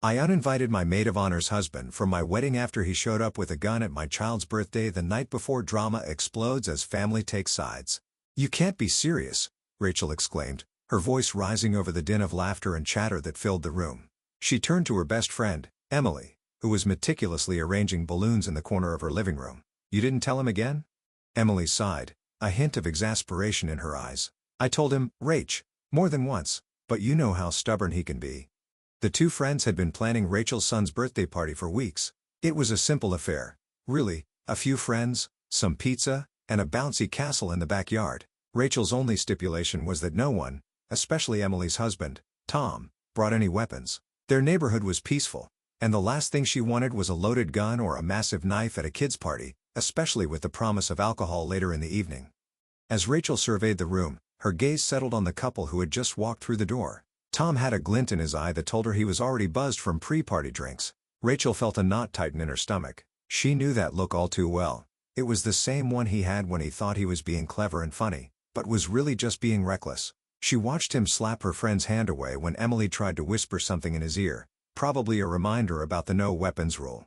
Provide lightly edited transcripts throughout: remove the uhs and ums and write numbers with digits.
I uninvited my maid of honor's husband from my wedding after he showed up with a gun at my child's birthday the night before. Drama explodes as family takes sides. You can't be serious, Rachel exclaimed, her voice rising over the din of laughter and chatter that filled the room. She turned to her best friend, Emily, who was meticulously arranging balloons in the corner of her living room. You didn't tell him again? Emily sighed, a hint of exasperation in her eyes. I told him, Rach, more than once, but you know how stubborn he can be. The two friends had been planning Rachel's son's birthday party for weeks. It was a simple affair, really, a few friends, some pizza, and a bouncy castle in the backyard. Rachel's only stipulation was that no one, especially Emily's husband, Tom, brought any weapons. Their neighborhood was peaceful, and the last thing she wanted was a loaded gun or a massive knife at a kid's party, especially with the promise of alcohol later in the evening. As Rachel surveyed the room, her gaze settled on the couple who had just walked through the door. Tom had a glint in his eye that told her he was already buzzed from pre-party drinks. Rachel felt a knot tighten in her stomach. She knew that look all too well. It was the same one he had when he thought he was being clever and funny, but was really just being reckless. She watched him slap her friend's hand away when Emily tried to whisper something in his ear, probably a reminder about the no weapons rule.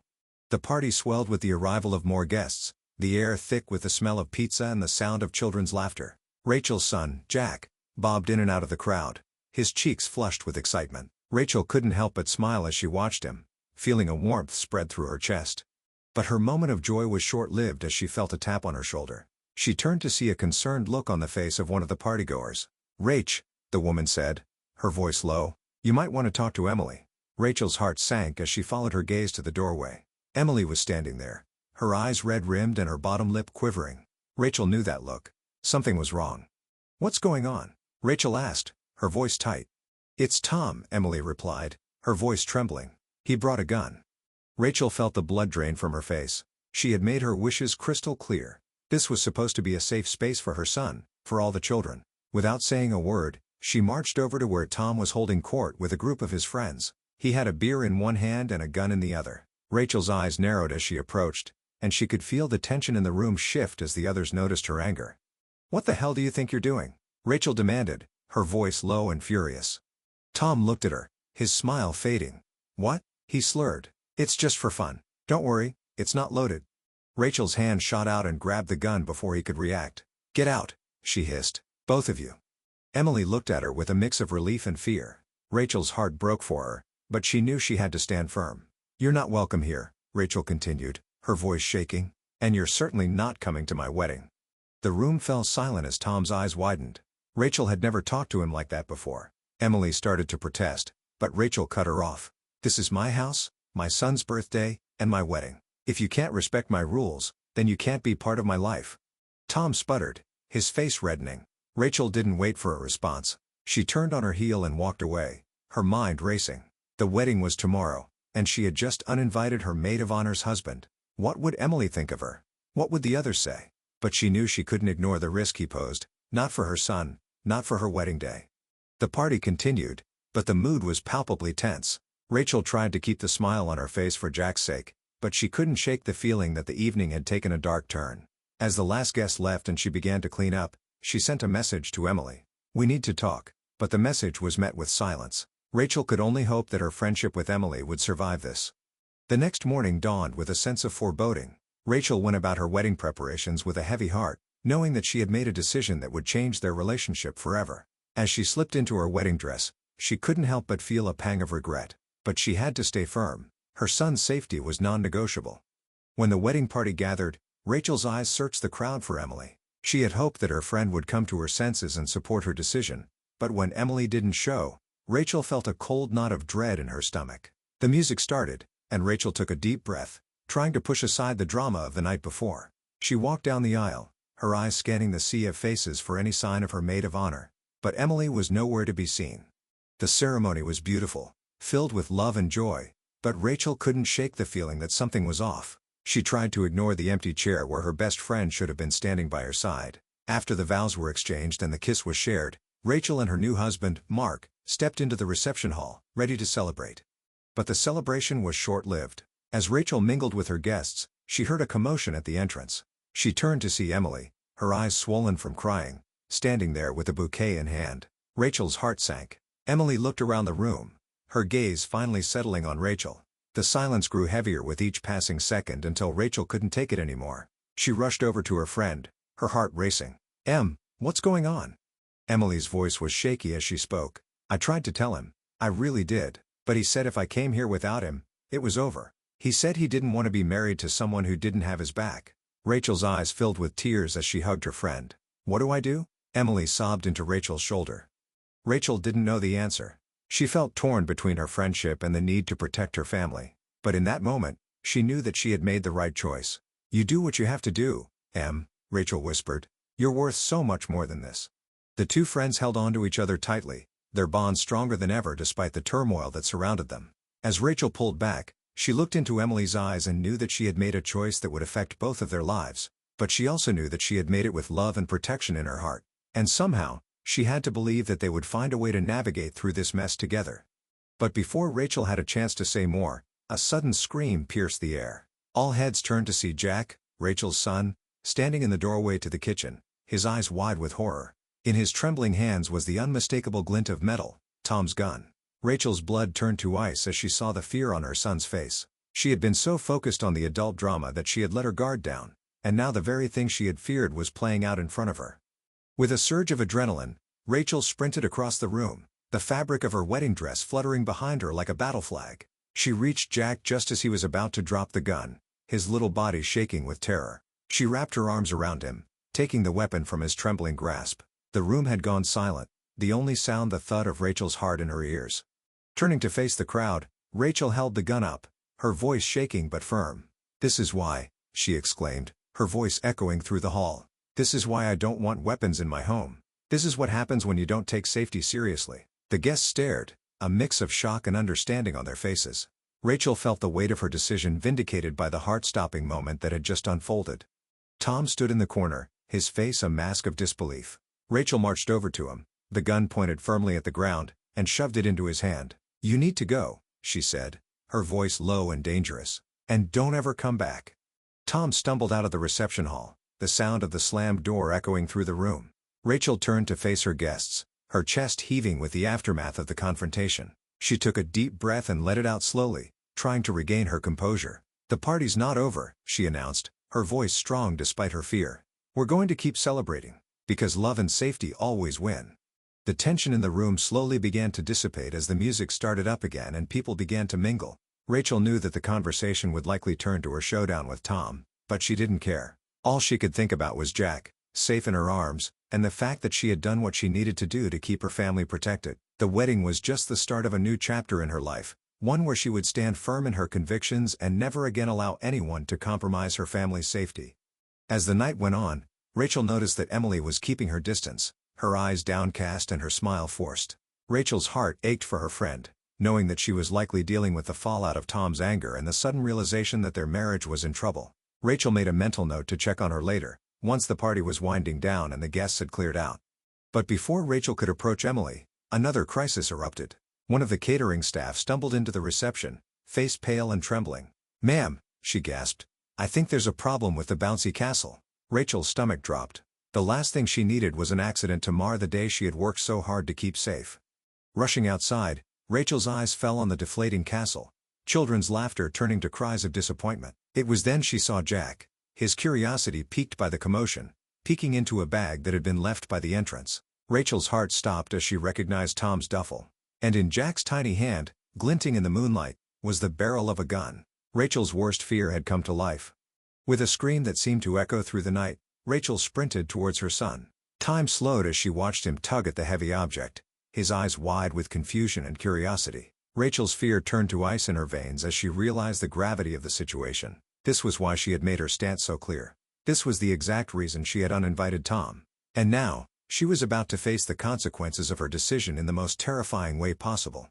The party swelled with the arrival of more guests, the air thick with the smell of pizza and the sound of children's laughter. Rachel's son, Jack, bobbed in and out of the crowd, his cheeks flushed with excitement. Rachel couldn't help but smile as she watched him, feeling a warmth spread through her chest. But her moment of joy was short-lived as she felt a tap on her shoulder. She turned to see a concerned look on the face of one of the partygoers. Rach, the woman said, her voice low, you might want to talk to Emily. Rachel's heart sank as she followed her gaze to the doorway. Emily was standing there, her eyes red-rimmed and her bottom lip quivering. Rachel knew that look. Something was wrong. What's going on? Rachel asked, her voice tight. It's Tom, Emily replied, her voice trembling. He brought a gun. Rachel felt the blood drain from her face. She had made her wishes crystal clear. This was supposed to be a safe space for her son, for all the children. Without saying a word, she marched over to where Tom was holding court with a group of his friends. He had a beer in one hand and a gun in the other. Rachel's eyes narrowed as she approached, and she could feel the tension in the room shift as the others noticed her anger. What the hell do you think you're doing? Rachel demanded, her voice low and furious. Tom looked at her, his smile fading. What? He slurred. It's just for fun. Don't worry, it's not loaded. Rachel's hand shot out and grabbed the gun before he could react. Get out, she hissed. Both of you. Emily looked at her with a mix of relief and fear. Rachel's heart broke for her, but she knew she had to stand firm. You're not welcome here, Rachel continued, her voice shaking, and you're certainly not coming to my wedding. The room fell silent as Tom's eyes widened. Rachel had never talked to him like that before. Emily started to protest, but Rachel cut her off. This is my house, my son's birthday, and my wedding. If you can't respect my rules, then you can't be part of my life. Tom sputtered, his face reddening. Rachel didn't wait for a response. She turned on her heel and walked away, her mind racing. The wedding was tomorrow, and she had just uninvited her maid of honor's husband. What would Emily think of her? What would the others say? But she knew she couldn't ignore the risk he posed, not for her son, not for her wedding day. The party continued, but the mood was palpably tense. Rachel tried to keep the smile on her face for Jack's sake, but she couldn't shake the feeling that the evening had taken a dark turn. As the last guest left and she began to clean up, she sent a message to Emily. We need to talk, but the message was met with silence. Rachel could only hope that her friendship with Emily would survive this. The next morning dawned with a sense of foreboding. Rachel went about her wedding preparations with a heavy heart, knowing that she had made a decision that would change their relationship forever. As she slipped into her wedding dress, she couldn't help but feel a pang of regret. But she had to stay firm. Her son's safety was non-negotiable. When the wedding party gathered, Rachel's eyes searched the crowd for Emily. She had hoped that her friend would come to her senses and support her decision, but when Emily didn't show, Rachel felt a cold knot of dread in her stomach. The music started, and Rachel took a deep breath, trying to push aside the drama of the night before. She walked down the aisle, her eyes scanning the sea of faces for any sign of her maid of honor, but Emily was nowhere to be seen. The ceremony was beautiful, filled with love and joy, but Rachel couldn't shake the feeling that something was off. She tried to ignore the empty chair where her best friend should have been standing by her side. After the vows were exchanged and the kiss was shared, Rachel and her new husband, Mark, stepped into the reception hall, ready to celebrate. But the celebration was short-lived. As Rachel mingled with her guests, she heard a commotion at the entrance. She turned to see Emily, her eyes swollen from crying, standing there with a bouquet in hand. Rachel's heart sank. Emily looked around the room, her gaze finally settling on Rachel. The silence grew heavier with each passing second until Rachel couldn't take it anymore. She rushed over to her friend, her heart racing. What's going on?" Emily's voice was shaky as she spoke. "I tried to tell him. I really did. But he said if I came here without him, it was over. He said he didn't want to be married to someone who didn't have his back." Rachel's eyes filled with tears as she hugged her friend. "What do I do?" Emily sobbed into Rachel's shoulder. Rachel didn't know the answer. She felt torn between her friendship and the need to protect her family. But in that moment, she knew that she had made the right choice. "You do what you have to do, Em," Rachel whispered. "You're worth so much more than this." The two friends held on to each other tightly, their bond stronger than ever despite the turmoil that surrounded them. As Rachel pulled back, she looked into Emily's eyes and knew that she had made a choice that would affect both of their lives, but she also knew that she had made it with love and protection in her heart. And somehow, she had to believe that they would find a way to navigate through this mess together. But before Rachel had a chance to say more, a sudden scream pierced the air. All heads turned to see Jack, Rachel's son, standing in the doorway to the kitchen, his eyes wide with horror. In his trembling hands was the unmistakable glint of metal, Tom's gun. Rachel's blood turned to ice as she saw the fear on her son's face. She had been so focused on the adult drama that she had let her guard down, and now the very thing she had feared was playing out in front of her. With a surge of adrenaline, Rachel sprinted across the room, the fabric of her wedding dress fluttering behind her like a battle flag. She reached Jack just as he was about to drop the gun, his little body shaking with terror. She wrapped her arms around him, taking the weapon from his trembling grasp. The room had gone silent, the only sound the thud of Rachel's heart in her ears. Turning to face the crowd, Rachel held the gun up, her voice shaking but firm. "This is why," she exclaimed, her voice echoing through the hall. "This is why I don't want weapons in my home. This is what happens when you don't take safety seriously." The guests stared, a mix of shock and understanding on their faces. Rachel felt the weight of her decision vindicated by the heart-stopping moment that had just unfolded. Tom stood in the corner, his face a mask of disbelief. Rachel marched over to him, the gun pointed firmly at the ground, and shoved it into his hand. "You need to go," she said, her voice low and dangerous. "And don't ever come back." Tom stumbled out of the reception hall, the sound of the slammed door echoing through the room. Rachel turned to face her guests, her chest heaving with the aftermath of the confrontation. She took a deep breath and let it out slowly, trying to regain her composure. "The party's not over," she announced, her voice strong despite her fear. "We're going to keep celebrating, because love and safety always win." The tension in the room slowly began to dissipate as the music started up again and people began to mingle. Rachel knew that the conversation would likely turn to her showdown with Tom, but she didn't care. All she could think about was Jack, safe in her arms, and the fact that she had done what she needed to do to keep her family protected. The wedding was just the start of a new chapter in her life, one where she would stand firm in her convictions and never again allow anyone to compromise her family's safety. As the night went on, Rachel noticed that Emily was keeping her distance, her eyes downcast and her smile forced. Rachel's heart ached for her friend, knowing that she was likely dealing with the fallout of Tom's anger and the sudden realization that their marriage was in trouble. Rachel made a mental note to check on her later, once the party was winding down and the guests had cleared out. But before Rachel could approach Emily, another crisis erupted. One of the catering staff stumbled into the reception, face pale and trembling. "Ma'am," she gasped, "I think there's a problem with the bouncy castle." Rachel's stomach dropped. The last thing she needed was an accident to mar the day she had worked so hard to keep safe. Rushing outside, Rachel's eyes fell on the deflating castle, children's laughter turning to cries of disappointment. It was then she saw Jack, his curiosity piqued by the commotion, peeking into a bag that had been left by the entrance. Rachel's heart stopped as she recognized Tom's duffel. And in Jack's tiny hand, glinting in the moonlight, was the barrel of a gun. Rachel's worst fear had come to life. With a scream that seemed to echo through the night, Rachel sprinted towards her son. Time slowed as she watched him tug at the heavy object, his eyes wide with confusion and curiosity. Rachel's fear turned to ice in her veins as she realized the gravity of the situation. This was why she had made her stance so clear. This was the exact reason she had uninvited Tom. And now, she was about to face the consequences of her decision in the most terrifying way possible.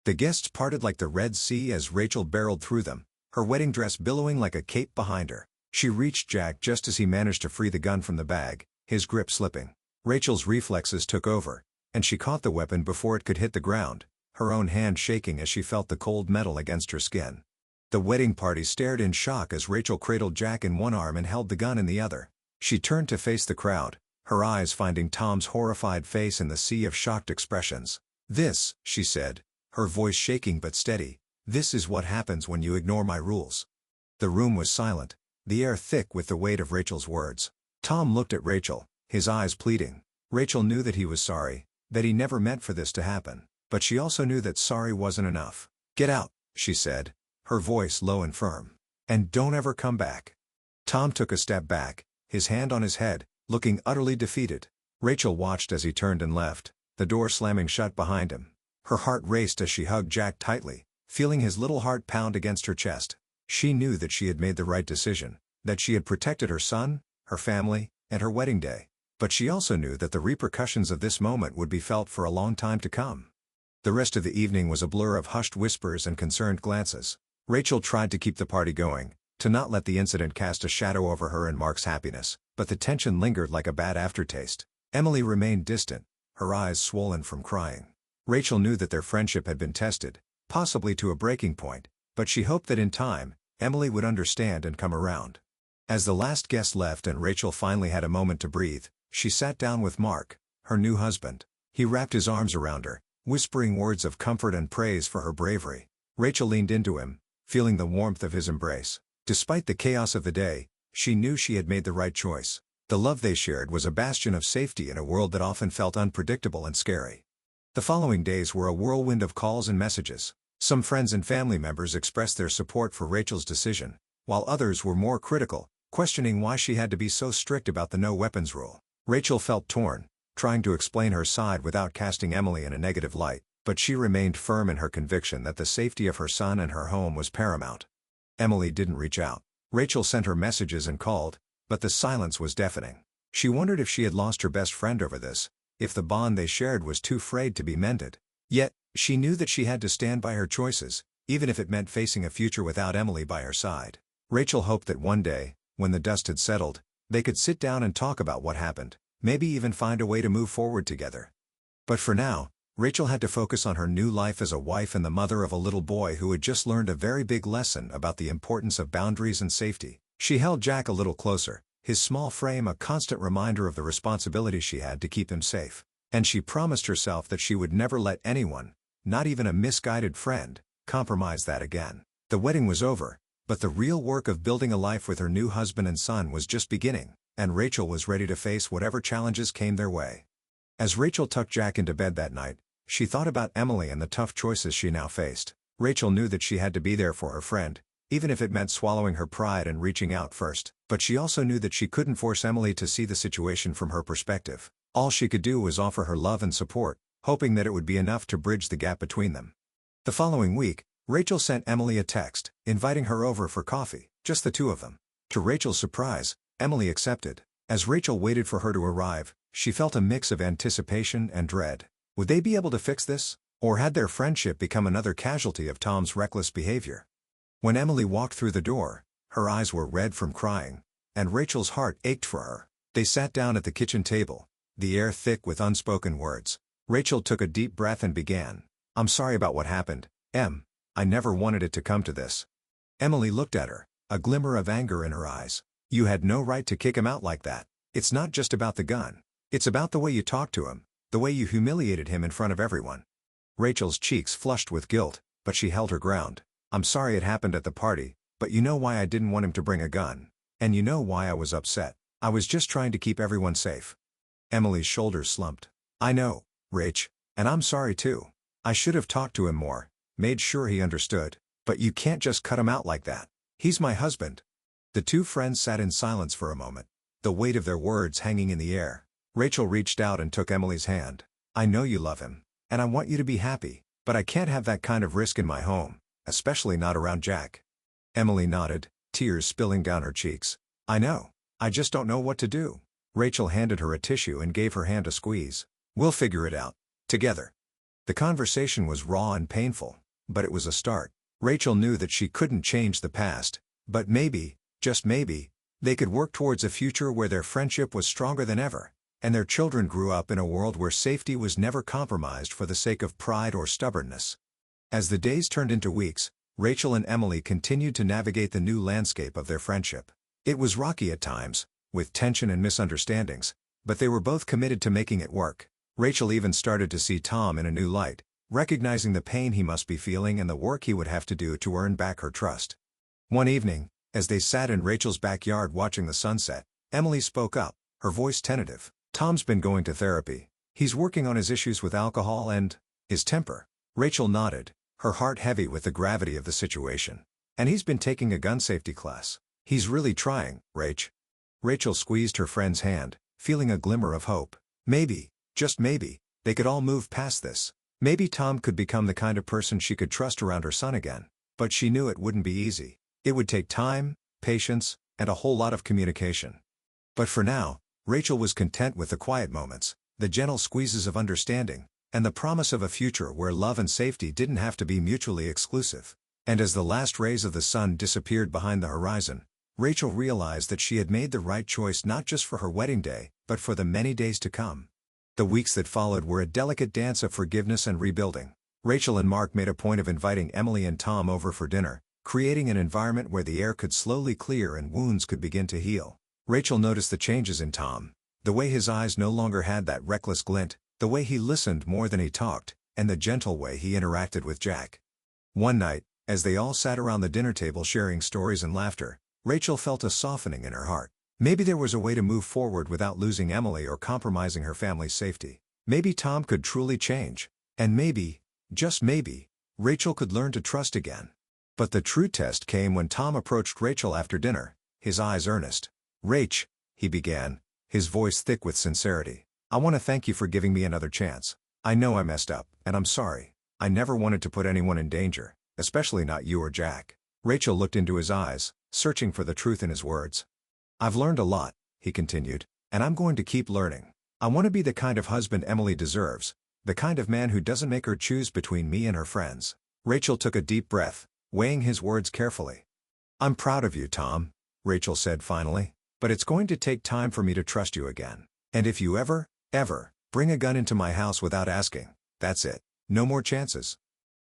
The guests parted like the Red Sea as Rachel barreled through them, her wedding dress billowing like a cape behind her. She reached Jack just as he managed to free the gun from the bag, his grip slipping. Rachel's reflexes took over, and she caught the weapon before it could hit the ground, her own hand shaking as she felt the cold metal against her skin. The wedding party stared in shock as Rachel cradled Jack in one arm and held the gun in the other. She turned to face the crowd, her eyes finding Tom's horrified face in the sea of shocked expressions. "This," she said, her voice shaking but steady. "This is what happens when you ignore my rules." The room was silent, the air thick with the weight of Rachel's words. Tom looked at Rachel, his eyes pleading. Rachel knew that he was sorry, that he never meant for this to happen, but she also knew that sorry wasn't enough. "Get out," she said, her voice low and firm. "And don't ever come back." Tom took a step back, his hand on his head, looking utterly defeated. Rachel watched as he turned and left, the door slamming shut behind him. Her heart raced as she hugged Jack tightly, feeling his little heart pound against her chest. She knew that she had made the right decision, that she had protected her son, her family, and her wedding day. But she also knew that the repercussions of this moment would be felt for a long time to come. The rest of the evening was a blur of hushed whispers and concerned glances. Rachel tried to keep the party going, to not let the incident cast a shadow over her and Mark's happiness, but the tension lingered like a bad aftertaste. Emily remained distant, her eyes swollen from crying. Rachel knew that their friendship had been tested, possibly to a breaking point, but she hoped that in time, Emily would understand and come around. As the last guest left and Rachel finally had a moment to breathe, she sat down with Mark, her new husband. He wrapped his arms around her, whispering words of comfort and praise for her bravery. Rachel leaned into him, feeling the warmth of his embrace. Despite the chaos of the day, she knew she had made the right choice. The love they shared was a bastion of safety in a world that often felt unpredictable and scary. The following days were a whirlwind of calls and messages. Some friends and family members expressed their support for Rachel's decision, while others were more critical, questioning why she had to be so strict about the no-weapons rule. Rachel felt torn, trying to explain her side without casting Emily in a negative light, but she remained firm in her conviction that the safety of her son and her home was paramount. Emily didn't reach out. Rachel sent her messages and called, but the silence was deafening. She wondered if she had lost her best friend over this, if the bond they shared was too frayed to be mended. Yet, she knew that she had to stand by her choices, even if it meant facing a future without Emily by her side. Rachel hoped that one day, when the dust had settled, they could sit down and talk about what happened, maybe even find a way to move forward together. But for now, Rachel had to focus on her new life as a wife and the mother of a little boy who had just learned a very big lesson about the importance of boundaries and safety. She held Jack a little closer, his small frame a constant reminder of the responsibility she had to keep him safe. And she promised herself that she would never let anyone, not even a misguided friend, compromise that again. The wedding was over, but the real work of building a life with her new husband and son was just beginning, and Rachel was ready to face whatever challenges came their way. As Rachel tucked Jack into bed that night, she thought about Emily and the tough choices she now faced. Rachel knew that she had to be there for her friend, even if it meant swallowing her pride and reaching out first, but she also knew that she couldn't force Emily to see the situation from her perspective. All she could do was offer her love and support, hoping that it would be enough to bridge the gap between them. The following week, Rachel sent Emily a text, inviting her over for coffee, just the two of them. To Rachel's surprise, Emily accepted. As Rachel waited for her to arrive, she felt a mix of anticipation and dread. Would they be able to fix this? Or had their friendship become another casualty of Tom's reckless behavior? When Emily walked through the door, her eyes were red from crying, and Rachel's heart ached for her. They sat down at the kitchen table, the air thick with unspoken words. Rachel took a deep breath and began. "I'm sorry about what happened, Em. I never wanted it to come to this." Emily looked at her, a glimmer of anger in her eyes. "You had no right to kick him out like that. It's not just about the gun. It's about the way you talked to him, the way you humiliated him in front of everyone." Rachel's cheeks flushed with guilt, but she held her ground. "I'm sorry it happened at the party, but you know why I didn't want him to bring a gun. And you know why I was upset. I was just trying to keep everyone safe." Emily's shoulders slumped. "I know, Rach, and I'm sorry too. I should have talked to him more, made sure he understood. But you can't just cut him out like that. He's my husband." The two friends sat in silence for a moment, the weight of their words hanging in the air. Rachel reached out and took Emily's hand. "I know you love him, and I want you to be happy, but I can't have that kind of risk in my home, especially not around Jack." Emily nodded, tears spilling down her cheeks. "I know. I just don't know what to do." Rachel handed her a tissue and gave her hand a squeeze. "We'll figure it out. Together." The conversation was raw and painful, but it was a start. Rachel knew that she couldn't change the past, but maybe, just maybe, they could work towards a future where their friendship was stronger than ever, and their children grew up in a world where safety was never compromised for the sake of pride or stubbornness. As the days turned into weeks, Rachel and Emily continued to navigate the new landscape of their friendship. It was rocky at times, with tension and misunderstandings, but they were both committed to making it work. Rachel even started to see Tom in a new light, recognizing the pain he must be feeling and the work he would have to do to earn back her trust. One evening, as they sat in Rachel's backyard watching the sunset, Emily spoke up, her voice tentative. "Tom's been going to therapy. He's working on his issues with alcohol and his temper." Rachel nodded, her heart heavy with the gravity of the situation. "And he's been taking a gun safety class. He's really trying, Rach." Rachel squeezed her friend's hand, feeling a glimmer of hope. Maybe, just maybe, they could all move past this. Maybe Tom could become the kind of person she could trust around her son again. But she knew it wouldn't be easy. It would take time, patience, and a whole lot of communication. But for now, Rachel was content with the quiet moments, the gentle squeezes of understanding, and the promise of a future where love and safety didn't have to be mutually exclusive. And as the last rays of the sun disappeared behind the horizon, Rachel realized that she had made the right choice not just for her wedding day, but for the many days to come. The weeks that followed were a delicate dance of forgiveness and rebuilding. Rachel and Mark made a point of inviting Emily and Tom over for dinner, creating an environment where the air could slowly clear and wounds could begin to heal. Rachel noticed the changes in Tom, the way his eyes no longer had that reckless glint, the way he listened more than he talked, and the gentle way he interacted with Jack. One night, as they all sat around the dinner table sharing stories and laughter, Rachel felt a softening in her heart. Maybe there was a way to move forward without losing Emily or compromising her family's safety. Maybe Tom could truly change. And maybe, just maybe, Rachel could learn to trust again. But the true test came when Tom approached Rachel after dinner, his eyes earnest. "Rach," he began, his voice thick with sincerity, "I want to thank you for giving me another chance. I know I messed up, and I'm sorry. I never wanted to put anyone in danger, especially not you or Jack." Rachel looked into his eyes, searching for the truth in his words. "I've learned a lot," he continued, "and I'm going to keep learning. I want to be the kind of husband Emily deserves, the kind of man who doesn't make her choose between me and her friends." Rachel took a deep breath, weighing his words carefully. "I'm proud of you, Tom," Rachel said finally, "but it's going to take time for me to trust you again. And if you ever, bring a gun into my house without asking, that's it. No more chances."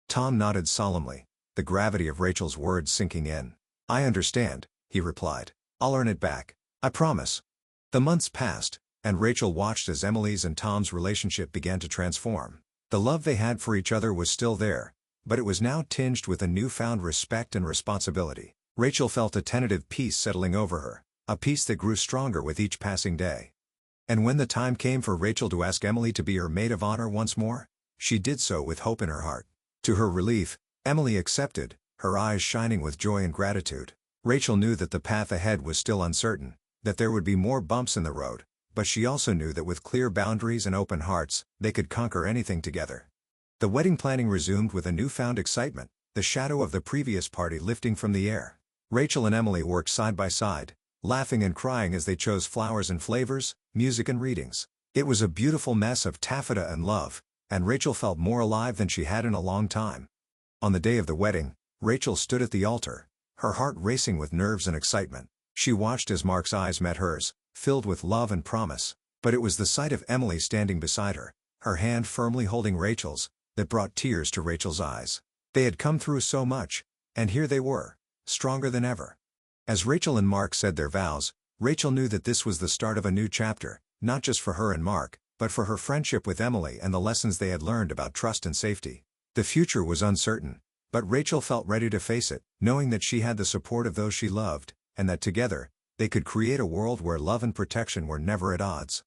Tom nodded solemnly, the gravity of Rachel's words sinking in. "I understand," he replied. "I'll earn it back. I promise." The months passed, and Rachel watched as Emily's and Tom's relationship began to transform. The love they had for each other was still there, but it was now tinged with a newfound respect and responsibility. Rachel felt a tentative peace settling over her, a peace that grew stronger with each passing day. And when the time came for Rachel to ask Emily to be her maid of honor once more, she did so with hope in her heart. To her relief, Emily accepted, her eyes shining with joy and gratitude. Rachel knew that the path ahead was still uncertain, that there would be more bumps in the road, but she also knew that with clear boundaries and open hearts, they could conquer anything together. The wedding planning resumed with a newfound excitement, the shadow of the previous party lifting from the air. Rachel and Emily worked side by side, laughing and crying as they chose flowers and flavors, music and readings. It was a beautiful mess of taffeta and love, and Rachel felt more alive than she had in a long time. On the day of the wedding, Rachel stood at the altar, her heart racing with nerves and excitement. She watched as Mark's eyes met hers, filled with love and promise. But it was the sight of Emily standing beside her, her hand firmly holding Rachel's, that brought tears to Rachel's eyes. They had come through so much, and here they were, stronger than ever. As Rachel and Mark said their vows, Rachel knew that this was the start of a new chapter, not just for her and Mark, but for her friendship with Emily and the lessons they had learned about trust and safety. The future was uncertain, but Rachel felt ready to face it, knowing that she had the support of those she loved, and that together, they could create a world where love and protection were never at odds.